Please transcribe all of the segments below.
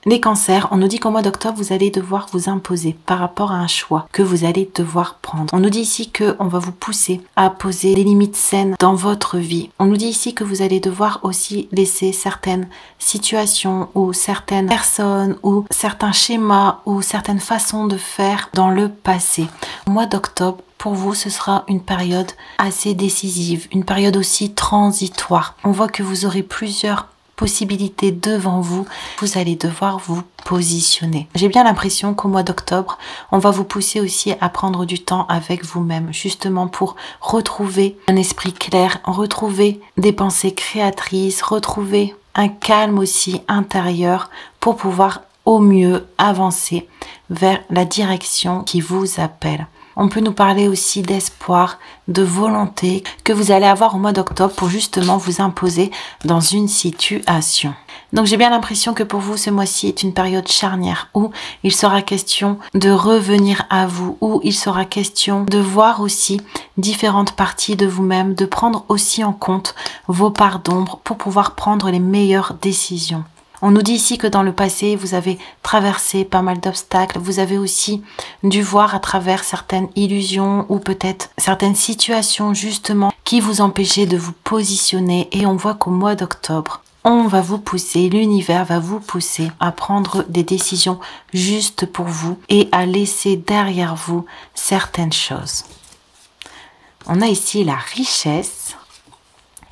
Les cancers, on nous dit qu'au mois d'octobre, vous allez devoir vous imposer par rapport à un choix que vous allez devoir prendre. On nous dit ici qu'on va vous pousser à poser des limites saines dans votre vie. On nous dit ici que vous allez devoir aussi laisser certaines situations ou certaines personnes ou certains schémas ou certaines façons de faire dans le passé. Au mois d'octobre, pour vous, ce sera une période assez décisive, une période aussi transitoire. On voit que vous aurez plusieurs possibilités devant vous, vous allez devoir vous positionner. J'ai bien l'impression qu'au mois d'octobre, on va vous pousser aussi à prendre du temps avec vous-même, justement pour retrouver un esprit clair, retrouver des pensées créatrices, retrouver un calme aussi intérieur pour pouvoir au mieux avancer vers la direction qui vous appelle. On peut nous parler aussi d'espoir, de volonté que vous allez avoir au mois d'octobre pour justement vous imposer dans une situation. Donc j'ai bien l'impression que pour vous, ce mois-ci est une période charnière où il sera question de revenir à vous, où il sera question de voir aussi différentes parties de vous-même, de prendre aussi en compte vos parts d'ombre pour pouvoir prendre les meilleures décisions. On nous dit ici que dans le passé, vous avez traversé pas mal d'obstacles. Vous avez aussi dû voir à travers certaines illusions ou peut-être certaines situations justement qui vous empêchaient de vous positionner. Et on voit qu'au mois d'octobre, on va vous pousser, l'univers va vous pousser à prendre des décisions justes pour vous et à laisser derrière vous certaines choses. On a ici la richesse.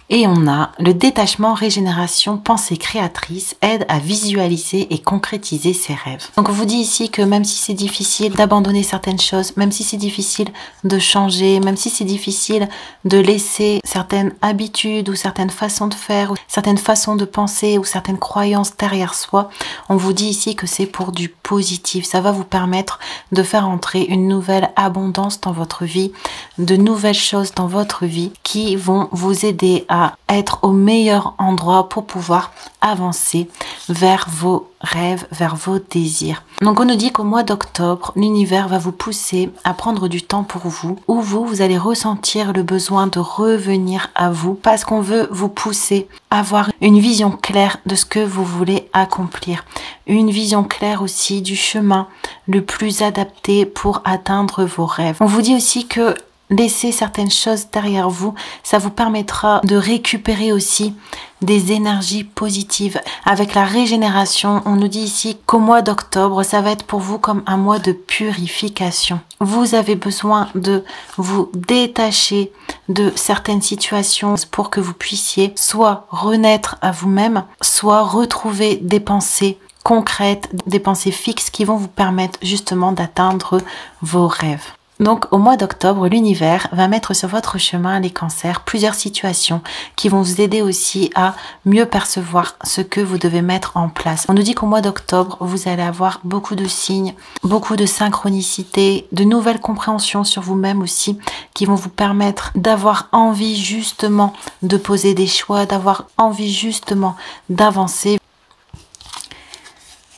Et on a le détachement, régénération, pensée créatrice, aide à visualiser et concrétiser ses rêves. Donc on vous dit ici que même si c'est difficile d'abandonner certaines choses, même si c'est difficile de changer, même si c'est difficile de laisser certaines habitudes ou certaines façons de faire, ou certaines façons de penser ou certaines croyances derrière soi, on vous dit ici que c'est pour du positif. Ça va vous permettre de faire entrer une nouvelle abondance dans votre vie, de nouvelles choses dans votre vie qui vont vous aider à être au meilleur endroit pour pouvoir avancer vers vos rêves, vers vos désirs. Donc on nous dit qu'au mois d'octobre, l'univers va vous pousser à prendre du temps pour vous, où vous allez ressentir le besoin de revenir à vous parce qu'on veut vous pousser à avoir une vision claire de ce que vous voulez accomplir. Une vision claire aussi du chemin le plus adapté pour atteindre vos rêves. On vous dit aussi que laisser certaines choses derrière vous, ça vous permettra de récupérer aussi des énergies positives. Avec la régénération, on nous dit ici qu'au mois d'octobre, ça va être pour vous comme un mois de purification. Vous avez besoin de vous détacher de certaines situations pour que vous puissiez soit renaître à vous-même, soit retrouver des pensées concrètes, des pensées fixes qui vont vous permettre justement d'atteindre vos rêves. Donc au mois d'octobre, l'univers va mettre sur votre chemin, les cancers, plusieurs situations qui vont vous aider aussi à mieux percevoir ce que vous devez mettre en place. On nous dit qu'au mois d'octobre, vous allez avoir beaucoup de signes, beaucoup de synchronicité, de nouvelles compréhensions sur vous-même aussi qui vont vous permettre d'avoir envie justement de poser des choix, d'avoir envie justement d'avancer.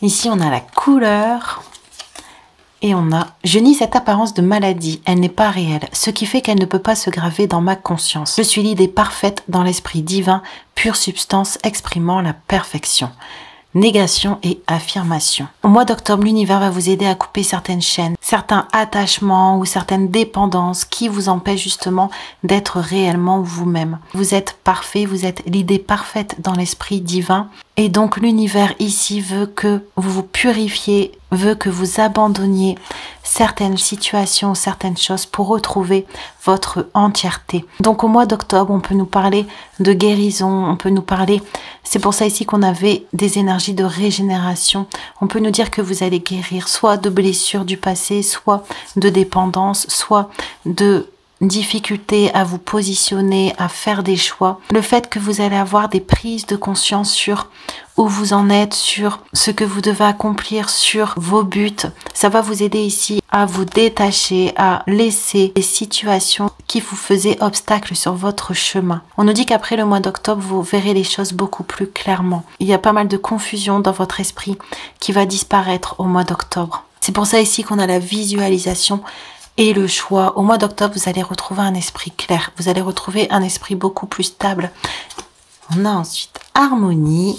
Ici, on a la couleur. Et on a « Je nie cette apparence de maladie, elle n'est pas réelle, ce qui fait qu'elle ne peut pas se graver dans ma conscience. Je suis l'idée parfaite dans l'esprit divin, pure substance exprimant la perfection. » Négation et affirmation. Au mois d'octobre, l'univers va vous aider à couper certaines chaînes, certains attachements ou certaines dépendances qui vous empêchent justement d'être réellement vous-même. Vous êtes parfait, vous êtes l'idée parfaite dans l'esprit divin. Et donc l'univers ici veut que vous vous purifiez, veut que vous abandonniez certaines situations, certaines choses pour retrouver votre entièreté. Donc au mois d'octobre, on peut nous parler de guérison, on peut nous parler, c'est pour ça ici qu'on avait des énergies de régénération. On peut nous dire que vous allez guérir soit de blessures du passé, soit de dépendance, soit de difficulté à vous positionner, à faire des choix. Le fait que vous allez avoir des prises de conscience sur où vous en êtes, sur ce que vous devez accomplir, sur vos buts, ça va vous aider ici à vous détacher, à laisser les situations qui vous faisaient obstacle sur votre chemin. On nous dit qu'après le mois d'octobre, vous verrez les choses beaucoup plus clairement. Il y a pas mal de confusion dans votre esprit qui va disparaître au mois d'octobre. C'est pour ça ici qu'on a la visualisation et le choix. Au mois d'octobre, vous allez retrouver un esprit clair. Vous allez retrouver un esprit beaucoup plus stable. On a ensuite harmonie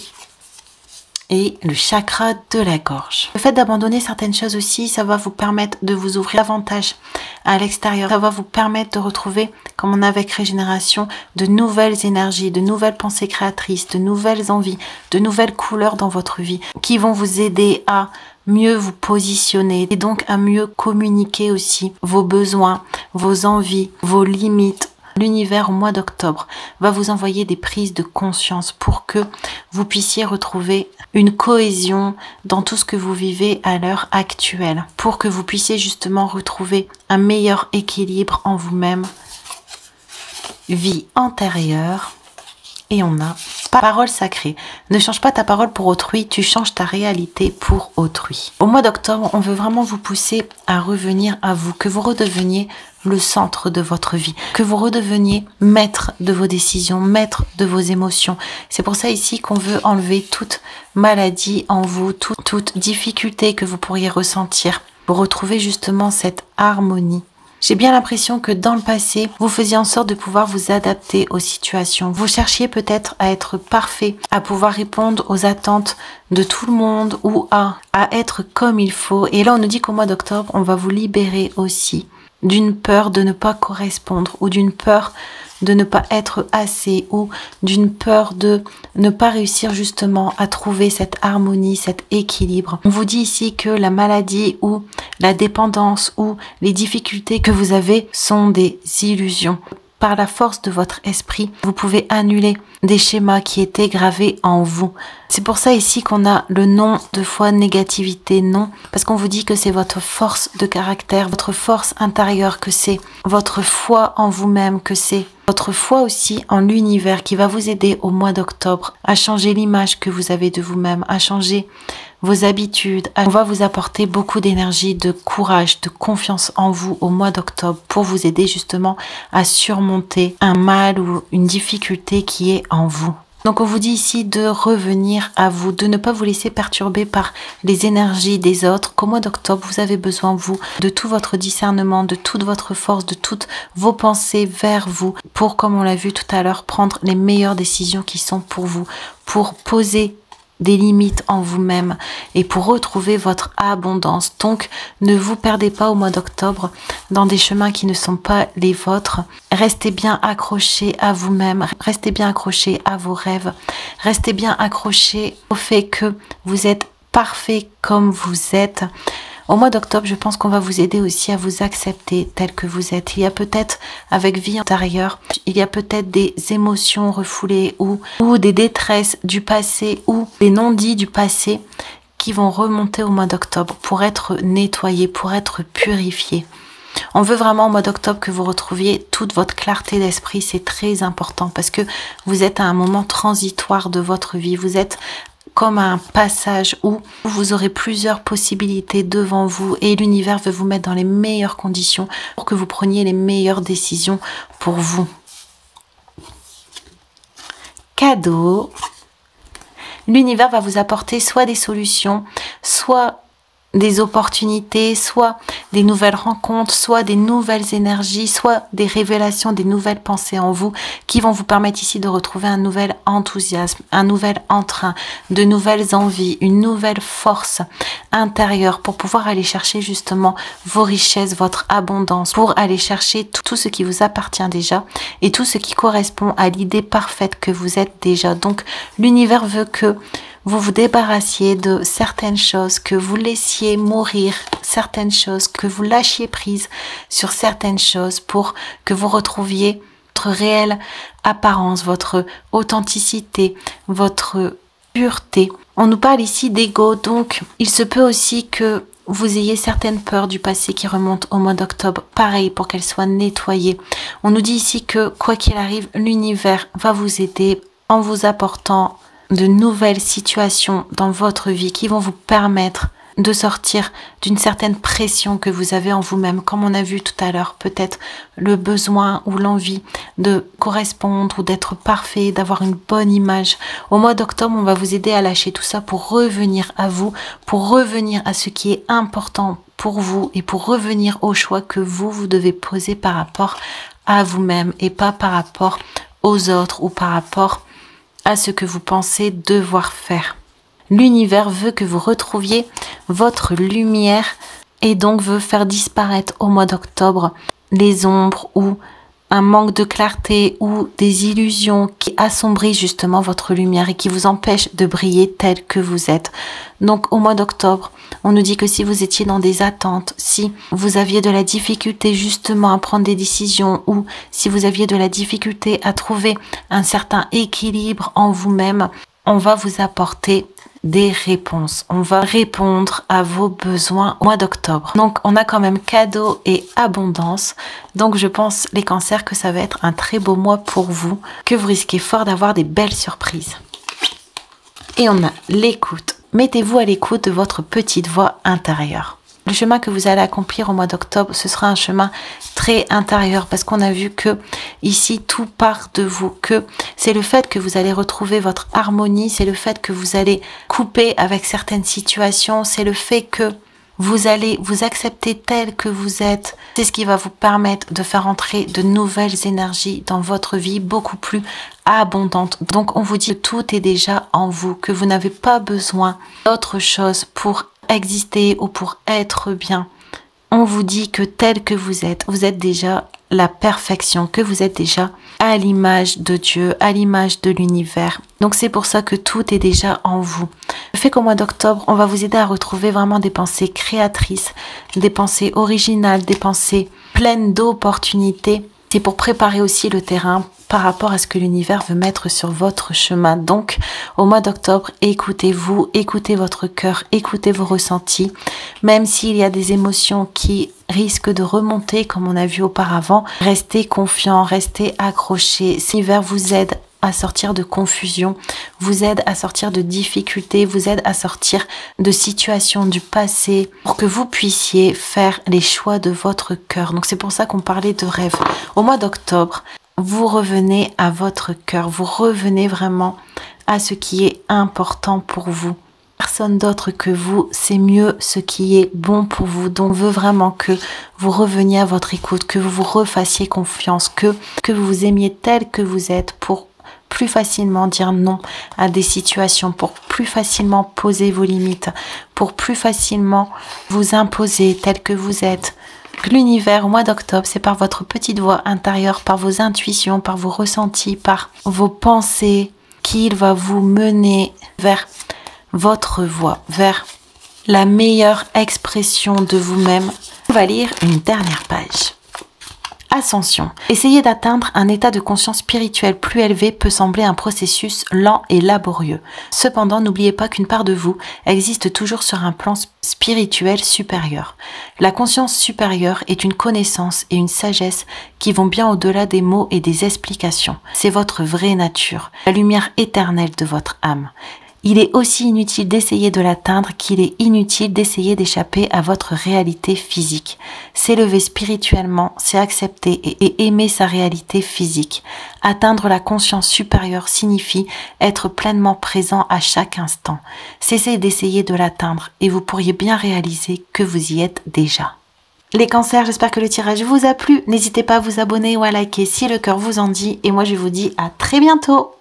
et le chakra de la gorge. Le fait d'abandonner certaines choses aussi, ça va vous permettre de vous ouvrir davantage à l'extérieur. Ça va vous permettre de retrouver, comme on a avec Régénération, de nouvelles énergies, de nouvelles pensées créatrices, de nouvelles envies, de nouvelles couleurs dans votre vie qui vont vous aider à mieux vous positionner et donc à mieux communiquer aussi vos besoins, vos envies, vos limites. L'univers au mois d'octobre va vous envoyer des prises de conscience pour que vous puissiez retrouver une cohésion dans tout ce que vous vivez à l'heure actuelle, pour que vous puissiez justement retrouver un meilleur équilibre en vous-même. Vie antérieure. Et on a parole sacrée. Ne change pas ta parole pour autrui, tu changes ta réalité pour autrui. Au mois d'octobre, on veut vraiment vous pousser à revenir à vous, que vous redeveniez le centre de votre vie, que vous redeveniez maître de vos décisions, maître de vos émotions. C'est pour ça ici qu'on veut enlever toute maladie en vous, toute difficulté que vous pourriez ressentir, pour retrouver justement cette harmonie. J'ai bien l'impression que dans le passé, vous faisiez en sorte de pouvoir vous adapter aux situations. Vous cherchiez peut-être à être parfait, à pouvoir répondre aux attentes de tout le monde ou à être comme il faut. Et là, on nous dit qu'au mois d'octobre, on va vous libérer aussi d'une peur de ne pas correspondre ou d'une peur de ne pas être assez ou d'une peur de ne pas réussir justement à trouver cette harmonie, cet équilibre. On vous dit ici que la maladie ou la dépendance ou les difficultés que vous avez sont des illusions. Par la force de votre esprit, vous pouvez annuler des schémas qui étaient gravés en vous. C'est pour ça ici qu'on a le non de fois négativité, non, parce qu'on vous dit que c'est votre force de caractère, votre force intérieure, que c'est votre foi en vous-même, que c'est votre foi aussi en l'univers qui va vous aider au mois d'octobre à changer l'image que vous avez de vous-même, à changer vos habitudes. On va vous apporter beaucoup d'énergie, de courage, de confiance en vous au mois d'octobre pour vous aider justement à surmonter un mal ou une difficulté qui est en vous. Donc on vous dit ici de revenir à vous, de ne pas vous laisser perturber par les énergies des autres, qu'au mois d'octobre vous avez besoin vous de tout votre discernement, de toute votre force, de toutes vos pensées vers vous pour, comme on l'a vu tout à l'heure, prendre les meilleures décisions qui sont pour vous, pour poser des limites en vous-même et pour retrouver votre abondance. Donc, ne vous perdez pas au mois d'octobre dans des chemins qui ne sont pas les vôtres. Restez bien accrochés à vous-même, restez bien accrochés à vos rêves, restez bien accrochés au fait que vous êtes parfait comme vous êtes. Au mois d'octobre, je pense qu'on va vous aider aussi à vous accepter tel que vous êtes. Il y a peut-être, avec vie intérieure, il y a peut-être des émotions refoulées ou des détresses du passé ou des non-dits du passé qui vont remonter au mois d'octobre pour être nettoyés, pour être purifiés. On veut vraiment au mois d'octobre que vous retrouviez toute votre clarté d'esprit. C'est très important parce que vous êtes à un moment transitoire de votre vie. Vous êtes comme un passage où vous aurez plusieurs possibilités devant vous et l'univers veut vous mettre dans les meilleures conditions pour que vous preniez les meilleures décisions pour vous. Cadeau. L'univers va vous apporter soit des solutions, soit des opportunités, soit des nouvelles rencontres, soit des nouvelles énergies, soit des révélations, des nouvelles pensées en vous qui vont vous permettre ici de retrouver un nouvel enthousiasme, un nouvel entrain, de nouvelles envies, une nouvelle force intérieure pour pouvoir aller chercher justement vos richesses, votre abondance, pour aller chercher tout ce qui vous appartient déjà et tout ce qui correspond à l'idée parfaite que vous êtes déjà. Donc l'univers veut que vous vous débarrassiez de certaines choses, que vous laissiez mourir certaines choses, que vous lâchiez prise sur certaines choses pour que vous retrouviez votre réelle apparence, votre authenticité, votre pureté. On nous parle ici d'ego, donc il se peut aussi que vous ayez certaines peurs du passé qui remontent au mois d'octobre, pareil, pour qu'elles soient nettoyées. On nous dit ici que quoi qu'il arrive, l'univers va vous aider en vous apportant de nouvelles situations dans votre vie qui vont vous permettre de sortir d'une certaine pression que vous avez en vous-même, comme on a vu tout à l'heure, peut-être le besoin ou l'envie de correspondre ou d'être parfait, d'avoir une bonne image. Au mois d'octobre, on va vous aider à lâcher tout ça pour revenir à vous, pour revenir à ce qui est important pour vous et pour revenir au choix que vous devez poser par rapport à vous-même et pas par rapport aux autres ou par rapport à ce que vous pensez devoir faire. L'univers veut que vous retrouviez votre lumière et donc veut faire disparaître au mois d'octobre les ombres ou un manque de clarté ou des illusions qui assombrissent justement votre lumière et qui vous empêchent de briller tel que vous êtes. Donc au mois d'octobre, on nous dit que si vous étiez dans des attentes, si vous aviez de la difficulté justement à prendre des décisions ou si vous aviez de la difficulté à trouver un certain équilibre en vous-même, on va vous apporter des réponses. On va répondre à vos besoins au mois d'octobre. Donc, on a quand même cadeau et abondance. Donc, je pense, les cancers, que ça va être un très beau mois pour vous, que vous risquez fort d'avoir des belles surprises. Et on a l'écoute. Mettez-vous à l'écoute de votre petite voix intérieure. Le chemin que vous allez accomplir au mois d'octobre, ce sera un chemin très intérieur parce qu'on a vu que ici tout part de vous, que c'est le fait que vous allez retrouver votre harmonie, c'est le fait que vous allez couper avec certaines situations, c'est le fait que vous allez vous accepter tel que vous êtes. C'est ce qui va vous permettre de faire entrer de nouvelles énergies dans votre vie beaucoup plus abondantes. Donc on vous dit que tout est déjà en vous, que vous n'avez pas besoin d'autre chose pour exister ou pour être bien. On vous dit que tel que vous êtes déjà la perfection, que vous êtes déjà à l'image de Dieu, à l'image de l'univers. Donc c'est pour ça que tout est déjà en vous. Le fait qu'au mois d'octobre, on va vous aider à retrouver vraiment des pensées créatrices, des pensées originales, des pensées pleines d'opportunités. C'est pour préparer aussi le terrain par rapport à ce que l'univers veut mettre sur votre chemin. Donc, au mois d'octobre, écoutez-vous, écoutez votre cœur, écoutez vos ressentis. Même s'il y a des émotions qui risquent de remonter, comme on a vu auparavant, restez confiants, restez accrochés. L'univers vous aide à sortir de confusion, vous aide à sortir de difficultés, vous aide à sortir de situations du passé pour que vous puissiez faire les choix de votre cœur. Donc c'est pour ça qu'on parlait de rêve. Au mois d'octobre, vous revenez à votre cœur, vous revenez vraiment à ce qui est important pour vous. Personne d'autre que vous, c'est mieux ce qui est bon pour vous. Donc, on veut vraiment que vous reveniez à votre écoute, que vous vous refassiez confiance, que vous vous aimiez tel que vous êtes pour plus facilement dire non à des situations, pour plus facilement poser vos limites, pour plus facilement vous imposer tel que vous êtes. L'univers au mois d'octobre, c'est par votre petite voix intérieure, par vos intuitions, par vos ressentis, par vos pensées, qu'il va vous mener vers votre voix, vers la meilleure expression de vous-même. On va lire une dernière page. Ascension. Essayer d'atteindre un état de conscience spirituelle plus élevé peut sembler un processus lent et laborieux. Cependant, n'oubliez pas qu'une part de vous existe toujours sur un plan spirituel supérieur. La conscience supérieure est une connaissance et une sagesse qui vont bien au-delà des mots et des explications. C'est votre vraie nature, la lumière éternelle de votre âme. Il est aussi inutile d'essayer de l'atteindre qu'il est inutile d'essayer d'échapper à votre réalité physique. S'élever spirituellement, c'est accepter et aimer sa réalité physique. Atteindre la conscience supérieure signifie être pleinement présent à chaque instant. Cessez d'essayer de l'atteindre et vous pourriez bien réaliser que vous y êtes déjà. Les cancers, j'espère que le tirage vous a plu. N'hésitez pas à vous abonner ou à liker si le cœur vous en dit. Et moi, je vous dis à très bientôt.